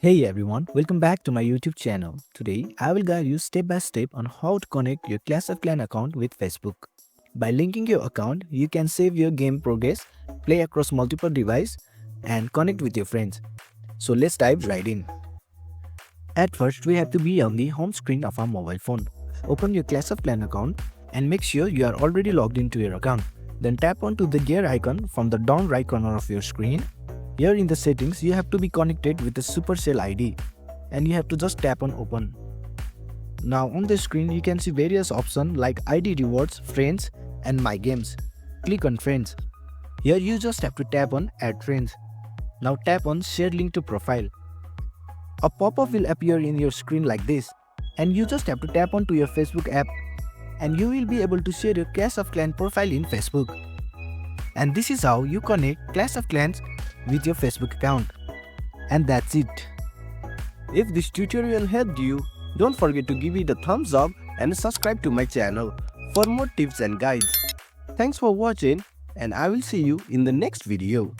Hey everyone, welcome back to my YouTube channel. Today, I will guide you step by step on how to connect your Clash of Clans account with Facebook. By linking your account, you can save your game progress, play across multiple devices, and connect with your friends. So let's dive right in. At first, we have to be on the home screen of our mobile phone. Open your Clash of Clans account and make sure you are already logged into your account. Then tap onto the gear icon from the down right corner of your screen. Here in the settings, you have to be connected with the Supercell ID and you have to just tap on open. Now on the screen you can see various options like ID rewards, friends and my games. Click on friends. Here you just have to tap on add friends. Now tap on share link to profile. A pop-up will appear in your screen like this and you just have to tap onto your Facebook app and you will be able to share your Clash of Clans profile in Facebook. And this is how you connect Clash of Clans with your Facebook account. And that's it. If this tutorial helped you, don't forget to give it a thumbs up and subscribe to my channel for more tips and guides. Thanks for watching and I will see you in the next video.